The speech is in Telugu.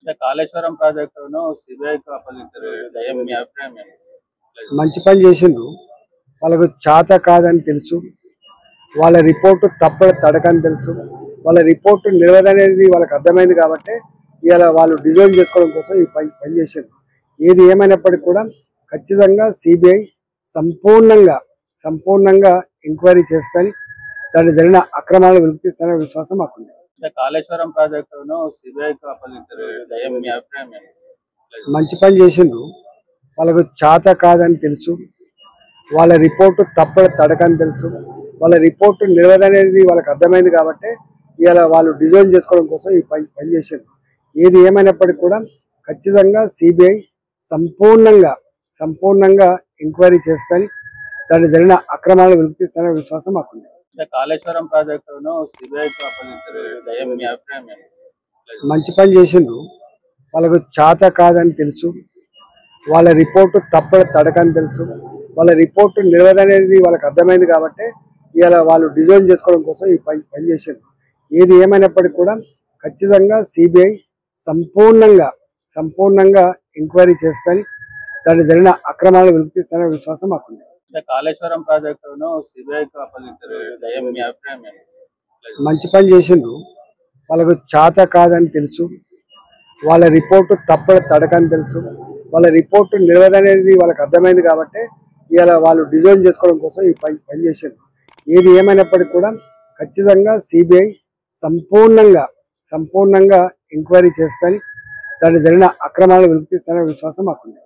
అంటే కాళేశ్వరం ప్రాజెక్టును సిబిఐకి అప్పగించారు కదా, మీ అభిప్రాయం ఏంటి? మంచి పని చేసిండ్రు. వాళ్ళకు చేత కాదని తెలుసు, వాళ్ళ రిపోర్టు తడకని తెలుసు, వాళ్ళ రిపోర్టు నిలవదనేది వాళ్ళకి అర్థమైంది కాబట్టి ఇవాళ వాళ్ళు డిజైన్ చేసుకోవడం కోసం ఈ పని చేశారు. ఏది ఏమైనప్పటికీ కూడా ఖచ్చితంగా సిబిఐ సంపూర్ణంగా ఎంక్వైరీ చేస్తాని, దాన్ని జరిగిన అక్రమాలు వెలికిస్తాననే విశ్వాసం మాకుంది. అంటే కాళేశ్వరం ప్రాజెక్టును సిబిఐకి అప్పగించారు కదా, మీ అభిప్రాయం ఏంటి? మంచి పని చేసిండ్రు. వాళ్ళకు చేత కాదని తెలుసు, వాళ్ళ రిపోర్టు తడకని తెలుసు, వాళ్ళ రిపోర్టు నిలవదనేది వాళ్ళకి అర్థమైంది కాబట్టి ఇవాళ వాళ్ళు డిజైన్ చేసుకోవడం కోసం ఈ పని చేశారు. ఏది ఏమైనప్పటికీ కూడా ఖచ్చితంగా సిబిఐ సంపూర్ణంగా ఎంక్వైరీ చేస్తాని, దాన్ని జరిగిన అక్రమాలు వెలికిస్తాననే విశ్వాసం మాకుంది. అంటే కాళేశ్వరం ప్రాజెక్టును సిబిఐకి అప్పగించారు కదా, మీ అభిప్రాయం ఏంటి? మంచి పని చేసిండ్రు. వాళ్ళకు చేత కాదని తెలుసు, వాళ్ళ రిపోర్టు తడకని తెలుసు, వాళ్ళ రిపోర్టు నిలవదనేది వాళ్ళకి అర్థమైంది కాబట్టి ఇవాళ వాళ్ళు డిజైన్ చేసుకోవడం కోసం ఈ పని చేశారు. ఏది ఏమైనప్పటికీ కూడా ఖచ్చితంగా సిబిఐ సంపూర్ణంగా ఎంక్వైరీ చేస్తాని, దాన్ని జరిగిన అక్రమాలు వెలికిస్తాననే విశ్వాసం మాకుంది. అంటే కాళేశ్వరం ప్రాజెక్టును సిబిఐకి అప్పగించారు కదా, మీ అభిప్రాయం ఏంటి? మంచి పని చేసిండ్రు. వాళ్ళకు చేత కాదని తెలుసు, వాళ్ళ రిపోర్టు తడకని తెలుసు, వాళ్ళ రిపోర్టు నిలవదనేది వాళ్ళకి అర్థమైంది కాబట్టి ఇవాళ వాళ్ళు డిజైన్ చేసుకోవడం కోసం ఈ పని చేశారు. ఏది ఏమైనప్పటికీ కూడా ఖచ్చితంగా సిబిఐ సంపూర్ణంగా ఎంక్వైరీ చేస్తాని, దాన్ని జరిగిన అక్రమాలు వెలికిస్తాననే విశ్వాసం మాకుంది.